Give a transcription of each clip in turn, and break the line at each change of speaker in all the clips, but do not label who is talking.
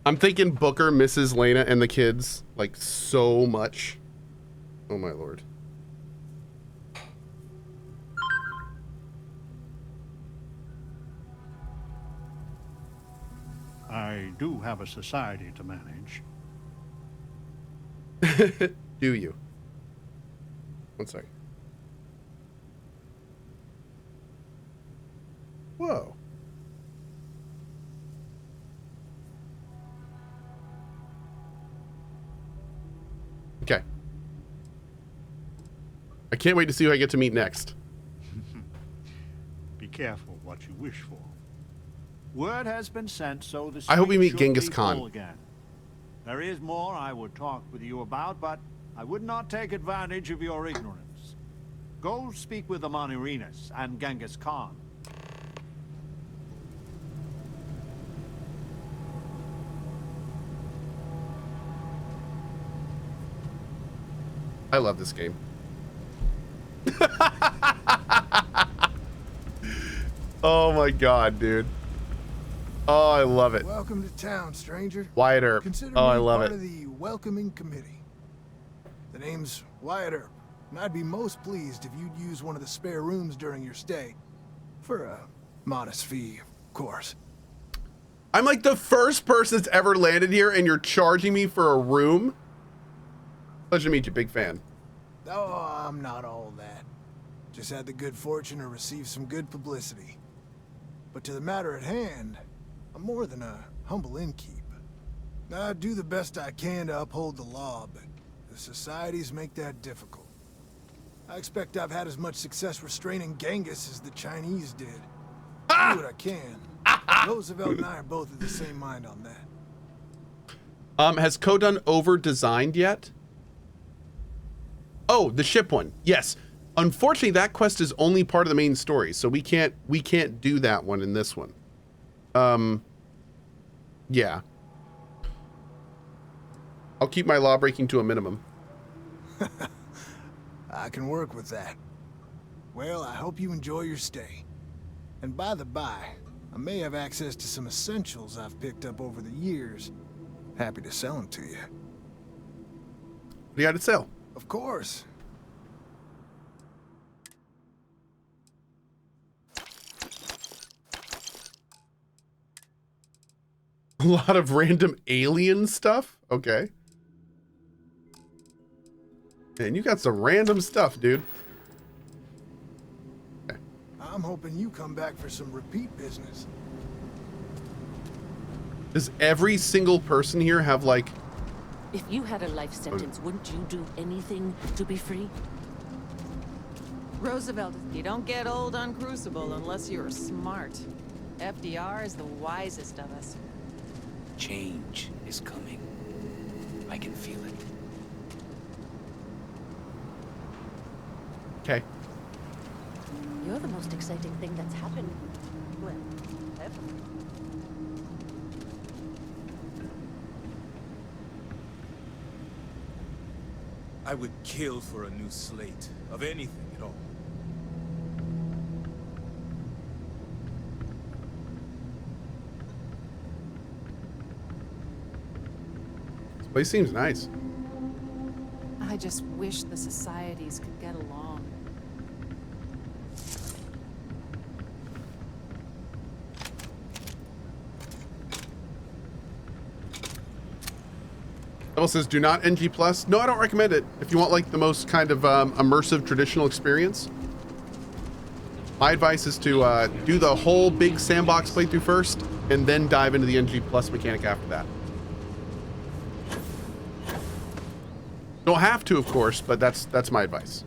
I'm thinking Booker misses Lena and the kids like so much. Oh my lord.
I do have a society to manage.
Do you? One second. Whoa. Okay. I can't wait to see who I get to meet next.
Be careful what you wish for. Word has been sent, so the
I hope we
street
meet
should
Genghis
be
Khan.
full again. There is more I would talk with you about, but I would not take advantage of your ignorance. Go speak with the Manurinas and Genghis Khan.
I love this game. Oh my god, dude. Oh, I love it.
Welcome to town, stranger.
Wyatt Earp.
Consider
Oh, I
me
love
part
it.
of the welcoming committee. The name's Wyatt Earp, and I'd be most pleased if you'd use one of the spare rooms during your stay. For a modest fee, of course.
I'm like the first person that's ever landed here and you're charging me for a room? Pleasure to meet you, big fan.
Oh, I'm not all that. Just had the good fortune to receive some good publicity. But to the matter at hand, I'm more than a humble innkeep. I do the best I can to uphold the law, but the societies make that difficult. I expect I've had as much success restraining Genghis as the Chinese did. I do what I can. Roosevelt and I are both of the same mind on that.
Has Cohh done over-designed yet? Oh, the ship one. Yes. Unfortunately, that quest is only part of the main story, so we can't do that one in this one. Yeah. I'll keep my law breaking to a minimum.
I can work with that. Well, I hope you enjoy your stay. And by the by, I may have access to some essentials I've picked up over the years. Happy to sell them to you.
What do you got to sell?
Of course.
A lot of random alien stuff? Okay. Man, you got some random stuff, dude. Okay.
I'm hoping you come back for some repeat business.
Does every single person here have, like...
If you had a life sentence, wouldn't you do anything to be free?
Roosevelt, you don't get old on Crucible unless you're smart. FDR is the wisest of us.
Change is coming. I can feel it.
Okay.
You're the most exciting thing that's happened. Well, ever.
I would kill for a new slate, of anything at all.
This place seems nice.
I just wish the societies could get along.
Bill says, do not NG+. No, I don't recommend it. If you want like the most kind of immersive traditional experience, my advice is to do the whole big sandbox playthrough first and then dive into the NG+ mechanic after that. Don't have to, of course, but that's my advice.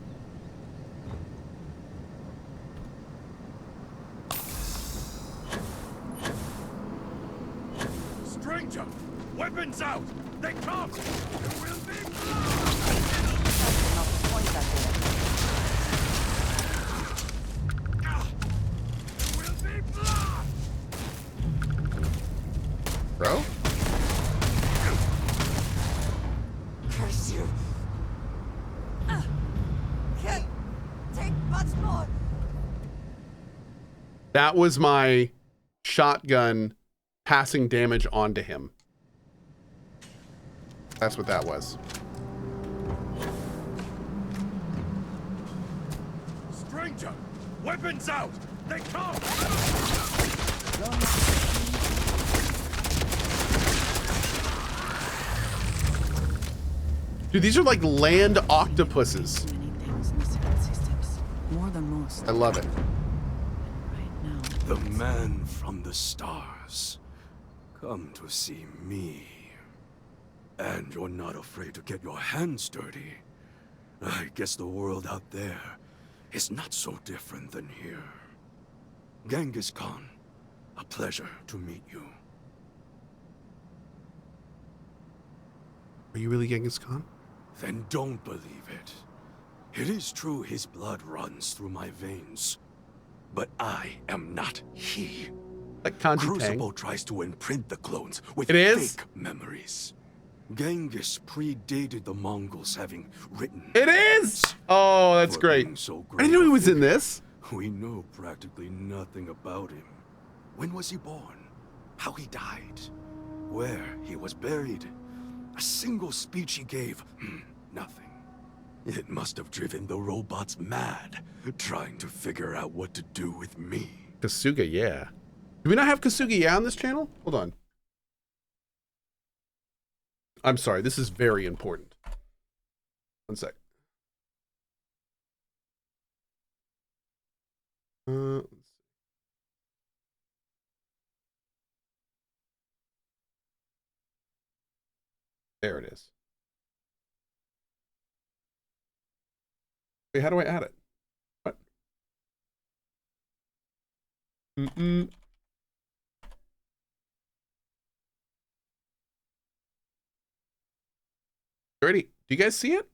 Stranger! Weapons out! They come! There will be There will be blood!
Bro?
Curse you! Can't take much more!
That was my shotgun passing damage onto him. That's what that was.
Stranger! Weapons out! They come!
Dude, these are like land octopuses.
Many things in the secret systems. More than most.
I love it.
Right now.
The man from the stars. Come to see me. And you're not afraid to get your hands dirty. I guess the world out there is not so different than here. Genghis Khan, a pleasure to meet you.
Are you really Genghis Khan?
Then don't believe it. It is true his blood runs through my veins. But I am not he.
Like Kanji
Crucible
Tang.
tries to imprint the clones with
It is?
fake memories. Genghis predated the Mongols having written.
It is! Oh, that's
For
great.
being so
I didn't know he
great a
was in
figure,
this.
We know practically nothing about him. When was he born? How he died? Where he was buried? A single speech he gave? Nothing. It must have driven the robots mad, trying to figure out what to do with me.
Kasuga, yeah. Do we not have Kasuga, yeah, on this channel? Hold on. I'm sorry, this is very important. One sec. Let's see. There it is. Wait, how do I add it? What? Alrighty. Do you guys see it?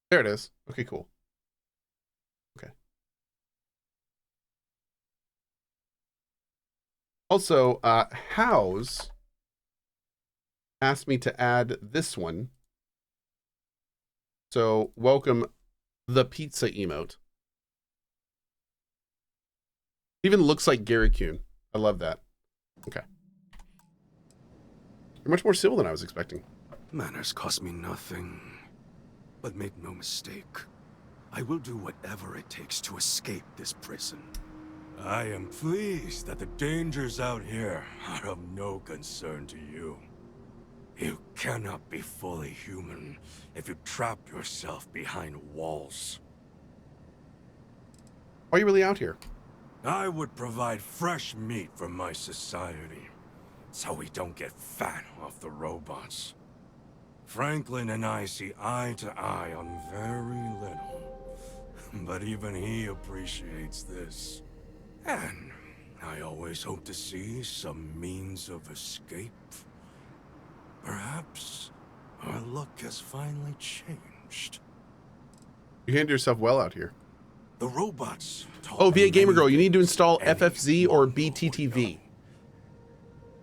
There it is. Okay, cool. Okay. Also, House asked me to add this one. So, welcome the pizza emote. Even looks like Gary Kuhn. I love that. Okay. You're much more civil than I was expecting.
Manners cost me nothing. But make no mistake, I will do whatever it takes to escape this prison. I am pleased that the dangers out here are of no concern to you. You cannot be fully human if you trap yourself behind walls.
Why are you really out here?
I would provide fresh meat for my society, so we don't get fat off the robots. Franklin and I see eye to eye on very little, but even he appreciates this. And I always hope to see some means of escape. Perhaps our luck has finally changed.
You handle yourself well out here.
The robots.
Oh, via Gamer Girl, you need to install FFZ or BTTV.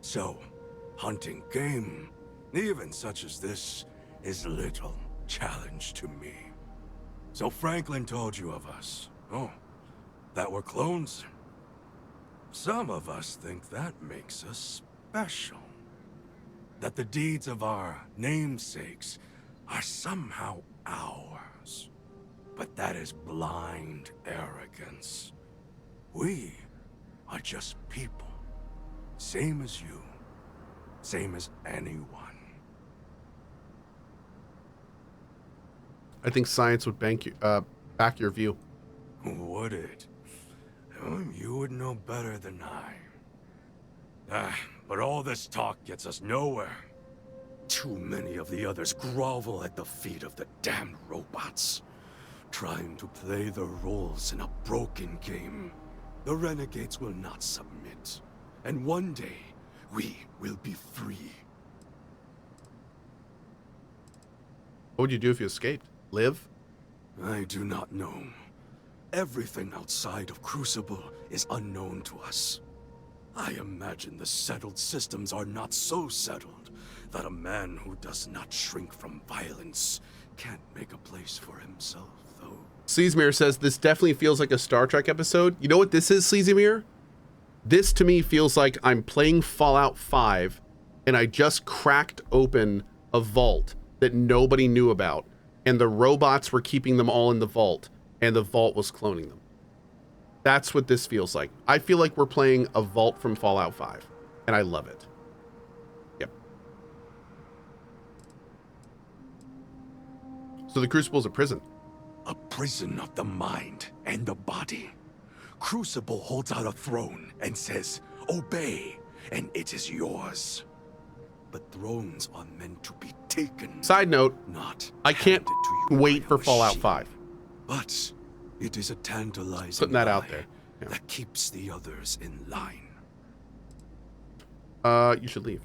So, hunting game, even such as this, is little challenge to me. So Franklin told you of us. Oh, that we're clones. Some of us think that makes us special. That the deeds of our namesakes are somehow ours. But that is blind arrogance. We are just people. Same as you. Same as anyone.
I think science would back your view.
Would it? You would know better than I. But all this talk gets us nowhere. Too many of the others grovel at the feet of the damned robots, trying to play their roles in a broken game. The renegades will not submit, and one day, we will be free.
What would you do if you escaped? Live?
I do not know. Everything outside of Crucible is unknown to us. I imagine the settled systems are not so settled that a man who does not shrink from violence can't make a place for himself, though.
Sleazemere says this definitely feels like a Star Trek episode. You know what this is, Sleazemere? This to me feels like I'm playing Fallout 5 and I just cracked open a vault that nobody knew about, and the robots were keeping them all in the vault, and the vault was cloning them. That's what this feels like. I feel like we're playing a vault from Fallout 5, and I love it. Yep. So the Crucible's a prison.
A prison of the mind and the body. Crucible holds out a throne and says, obey, and it is yours. But thrones are meant to be taken.
Side note,
not
I can't
handed to you
wait
by
for
a
Fallout
machine.
5.
But it is a tantalizing
Putting that out
lie
there. Yeah.
that keeps the others in line.
You should leave.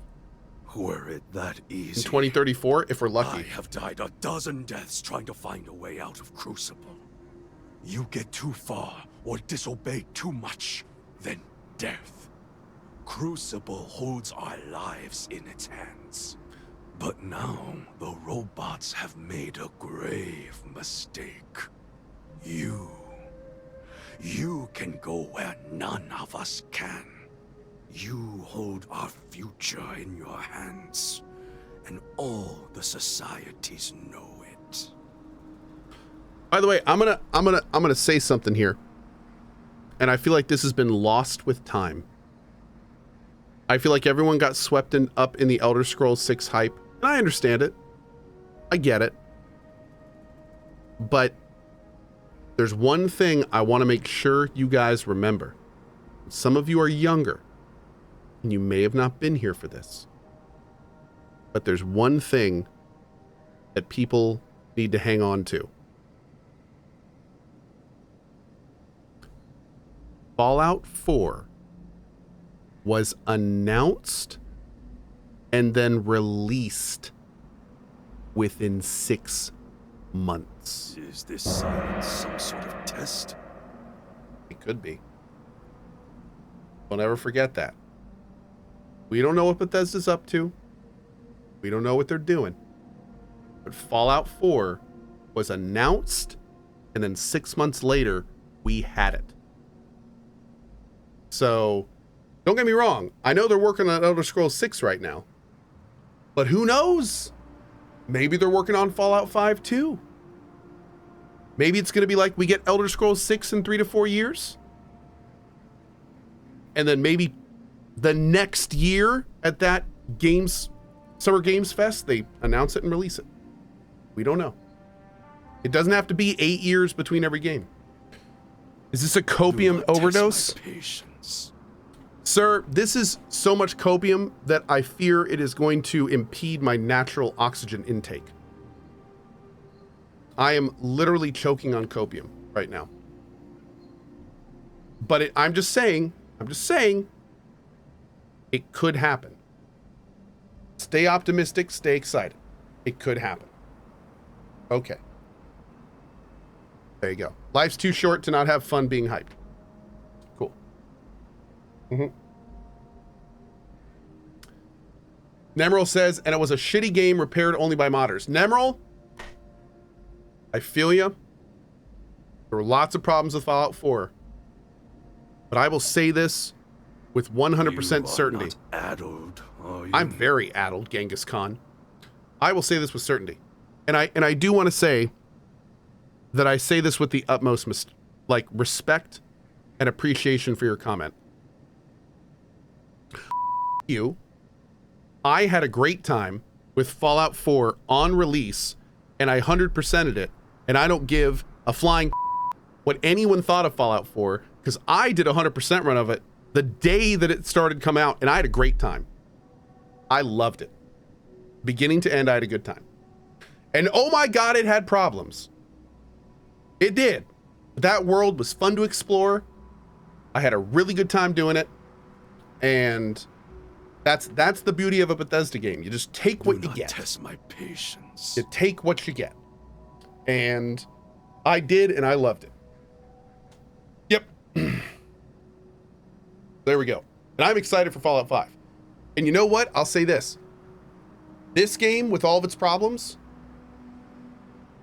Were it that easy,
In 2034, if we're
I
lucky.
have died a dozen deaths trying to find a way out of Crucible. You get too far or disobey too much, then death. Crucible holds our lives in its hands. But now, the robots have made a grave mistake. You can go where none of us can. You hold our future in your hands, and all the societies know it.
By the way, I'm gonna say something here, and I feel like this has been lost with time. I feel like everyone got swept up in the Elder Scrolls 6 hype, and I understand it. I get it. But there's one thing I want to make sure you guys remember. Some of you are younger, and you may have not been here for this. But there's one thing that people need to hang on to. Fallout 4 was announced and then released within 6 months.
Is this silence some sort of test?
It could be. Don't ever forget that. We don't know what Bethesda's up to. We don't know what they're doing. But Fallout 4 was announced, and then 6 months later, we had it. So, don't get me wrong. I know they're working on Elder Scrolls 6 right now. But who knows? Maybe they're working on Fallout 5 too. Maybe it's going to be like we get Elder Scrolls 6 in 3 to 4 years. And then maybe the next year at that Summer Games Fest, they announce it and release it. We don't know. It doesn't have to be 8 years between every game. Is this a copium overdose? Sir, this is so much copium that I fear it is going to impede my natural oxygen intake. I am literally choking on copium right now. But I'm just saying, it could happen. Stay optimistic, stay excited. It could happen. Okay. There you go. Life's too short to not have fun being hyped. Cool. Nemeril says, and it was a shitty game repaired only by modders. Nemeril, I feel you. There were lots of problems with Fallout 4. But I will say this with 100% certainty.
Not addled, are you?
I'm very addled, Genghis Khan. I will say this with certainty. And I do want to say that I say this with the utmost respect and appreciation for your comment. You. I had a great time with Fallout 4 on release, and I 100%ed it, and I don't give a flying what anyone thought of Fallout 4, because I did a 100% run of it the day that it started come out, and I had a great time. I loved it. Beginning to end, I had a good time. And oh my God, it had problems. It did. That world was fun to explore. I had a really good time doing it. And that's the beauty of a Bethesda game. You just take what you get.
Test my patience.
You take what you get. And I did, and I loved it. Yep. There we go. And I'm excited for Fallout 5. And you know what? I'll say this. This game, with all of its problems,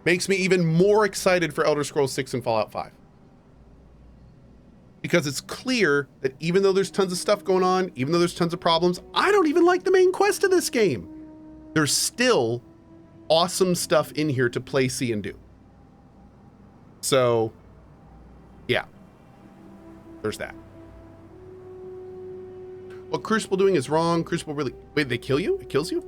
makes me even more excited for Elder Scrolls 6 and Fallout 5. Because it's clear that even though there's tons of stuff going on, even though there's tons of problems, I don't even like the main quest of this game. There's still awesome stuff in here to play, see, and do. So, yeah. There's that. What Crucible doing is wrong. Crucible really... Wait, they kill you? It kills you?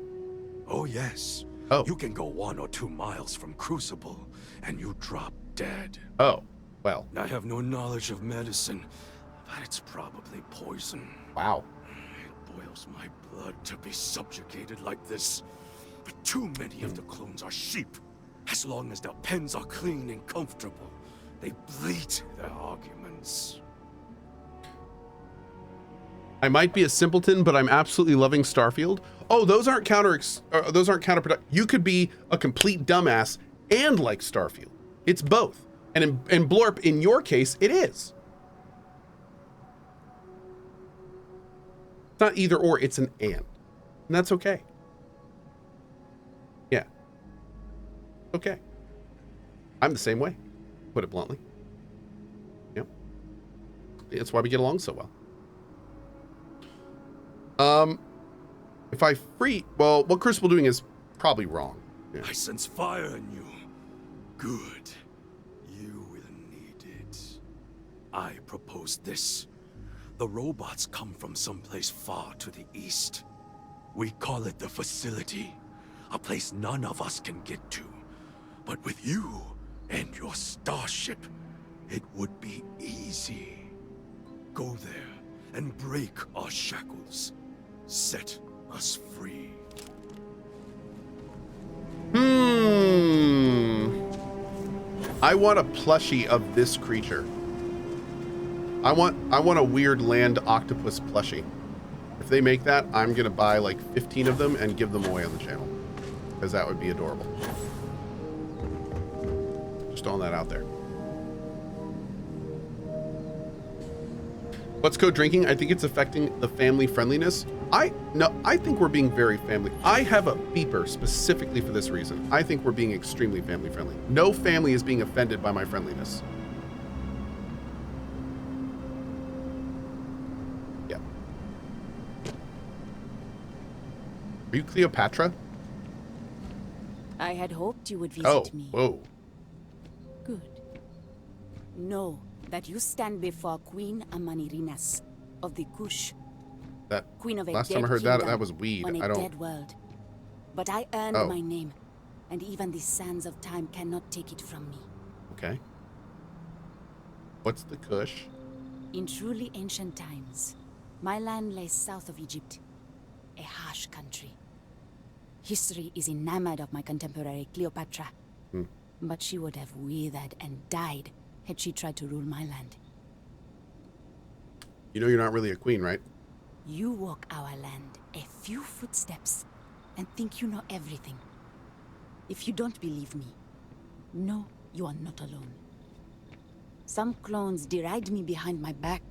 Oh, yes.
Oh.
You can go 1 or 2 miles from Crucible, and you drop dead.
Oh, well.
I have no knowledge of medicine, but it's probably poison.
Wow.
It boils my blood to be subjugated like this. But too many of the clones are sheep. As long as their pens are clean and comfortable, they bleat their arguments.
I might be a simpleton, but I'm absolutely loving Starfield. Oh, those aren't counterproductive. You could be a complete dumbass and like Starfield. It's both. And in Blorp, in your case, it is. It's not either or, it's an and. And that's okay. Yeah. Okay. I'm the same way, put it bluntly. Yep. That's why we get along so well. If I free, well, what Crucible doing is probably wrong. Yeah.
I sense fire in you. Good. You will need it. I propose this. The robots come from someplace far to the east. We call it the facility. A place none of us can get to. But with you and your starship, it would be easy. Go there and break our shackles. Set us free.
I want a plushie of this creature. I want a weird land octopus plushie. If they make that, I'm gonna buy like 15 of them and give them away on the channel, because that would be adorable. Just throwing that out there. What's Cohh drinking? I think it's affecting the family friendliness. I think we're being very family. I have a beeper specifically for this reason. I think we're being extremely family friendly. No family is being offended by my friendliness. Yeah. Are you Cleopatra?
I had hoped you would visit me.
Whoa.
Good. Know that you stand before Queen Amanirinas of the Cohh.
That
Queen of a
last
dead
time I heard
kingdom
that was weed.
on a
I don't.
dead world. But I earned
Oh.
my name, and even the sands of time cannot take it from me.
Okay. What's the Cohh?
In truly ancient times, my land lay south of Egypt, a harsh country. History is enamored of my contemporary Cleopatra, but she would have withered and died had she tried to rule my land.
You know you're not really a queen, right?
You walk our land a few footsteps and think you know everything. If you don't believe me, know you are not alone. Some clones deride me behind my back.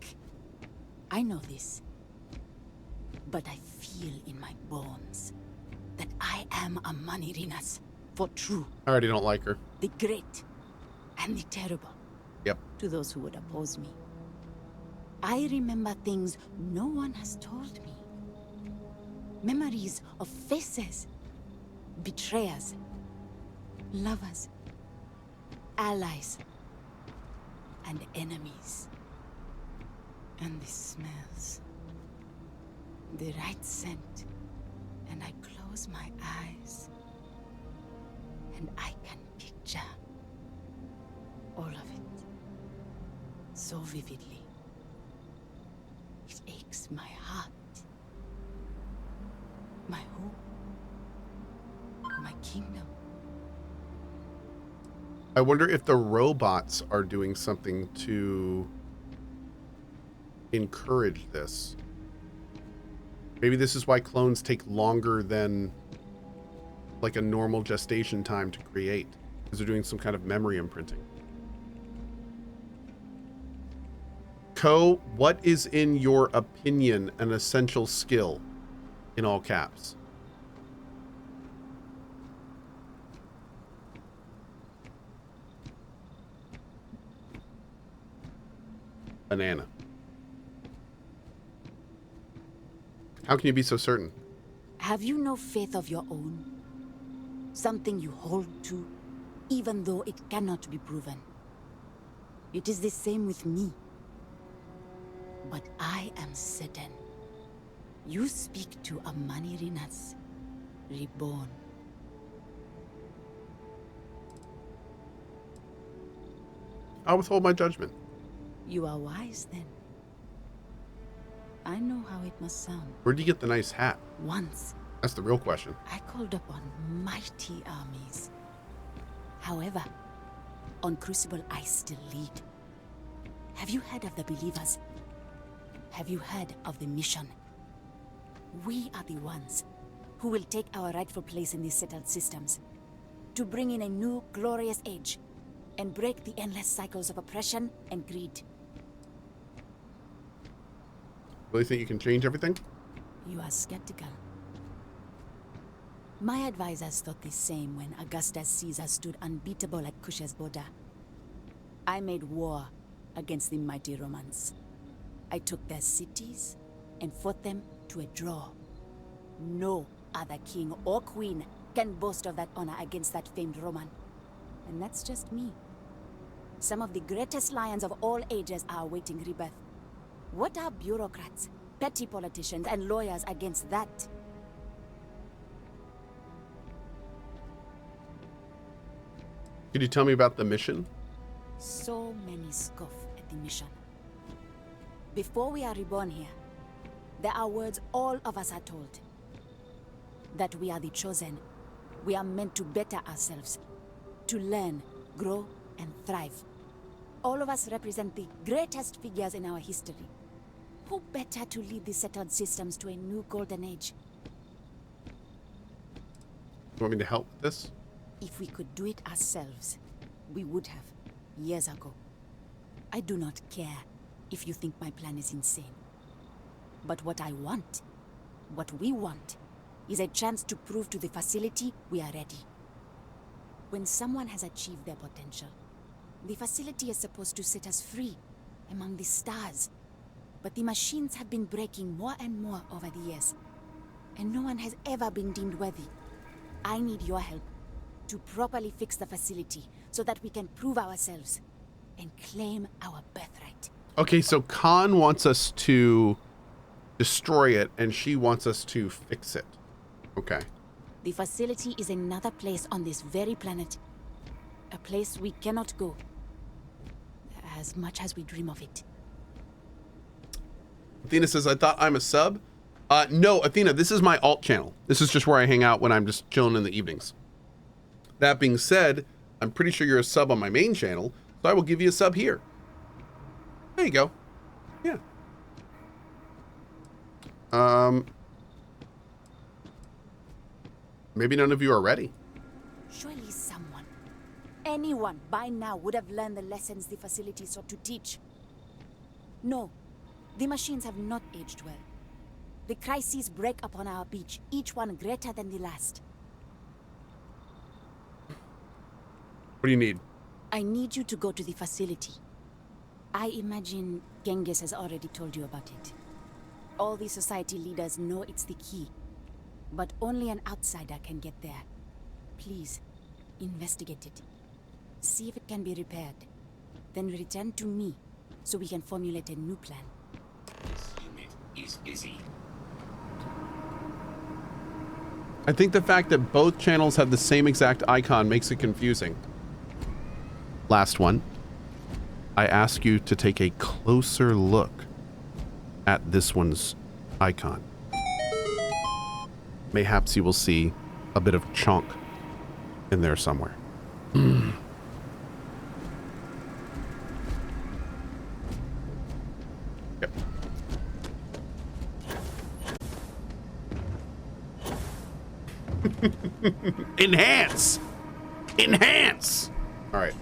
I know this. But I feel in my bones that I am a Manirinas for true.
I already don't like her.
The great and the terrible.
Yep.
To those who would oppose me. I remember things no one has told me. Memories of faces, betrayers, lovers, allies, and enemies. And the smells. The right scent. And I close my eyes. And I can picture all of it. So vividly. It aches my heart. My home. My kingdom.
I wonder if the robots are doing something to encourage this. Maybe this is why clones take longer than like a normal gestation time to create, because they're doing some kind of memory imprinting. Cohh, what is in your opinion an essential skill? In all caps. Banana. How can you be so certain?
Have you no faith of your own? Something you hold to, even though it cannot be proven. It is the same with me. But I am certain. You speak to a Manirinas, reborn.
I'll withhold my judgment.
You are wise then. I know how it must sound.
Where'd you get the nice hat?
Once,
That's the real question.
I called upon mighty armies. However, on Crucible I still lead. Have you heard of the believers? Have you heard of the mission? We are the ones who will take our rightful place in these settled systems, to bring in a new glorious age and break the endless cycles of oppression and greed.
Really think you can change everything?
You are skeptical. My advisors thought the same when Augustus Caesar stood unbeatable at Cohh's border. I made war against the mighty Romans. I took their cities and fought them to a draw. No other king or queen can boast of that honor against that famed Roman. And that's just me. Some of the greatest lions of all ages are awaiting rebirth. What are bureaucrats, petty politicians, and lawyers against that?
Could you tell me about the mission?
So many scoff at the mission. Before we are reborn here, there are words all of us are told. That we are the chosen. We are meant to better ourselves, to learn, grow, and thrive. All of us represent the greatest figures in our history. Who better to lead the settled systems to a new golden age?
You want me to help with this?
If we could do it ourselves, we would have, years ago. I do not care if you think my plan is insane. But what I want, what we want, is a chance to prove to the facility we are ready. When someone has achieved their potential, the facility is supposed to set us free among the stars. But the machines have been breaking more and more over the years, and no one has ever been deemed worthy. I need your help to properly fix the facility so that we can prove ourselves and claim our birthright.
Okay, so Khan wants us to destroy it, and she wants us to fix it. Okay.
The facility is another place on this very planet. A place we cannot go, as much as we dream of it.
Athena says, I thought I'm a sub. No, Athena, this is my alt channel. This is just where I hang out when I'm just chilling in the evenings. That being said, I'm pretty sure you're a sub on my main channel, so I will give you a sub here. There you go. Yeah. Maybe none of you are ready.
Surely someone, anyone by now would have learned the lessons the facility sought to teach. No, the machines have not aged well. The crises break upon our beach, each one greater than the last.
What do you need?
I need you to go to the facility. I imagine Genghis has already told you about it. All the society leaders know it's the key, but only an outsider can get there. Please, investigate it. See if it can be repaired. Then return to me, so we can formulate a new plan.
This unit is busy.
I think the fact that both channels have the same exact icon makes it confusing. Last one. I ask you to take a closer look at this one's icon. Mayhaps you will see a bit of chunk in there somewhere. Yep. Enhance! Enhance! All right.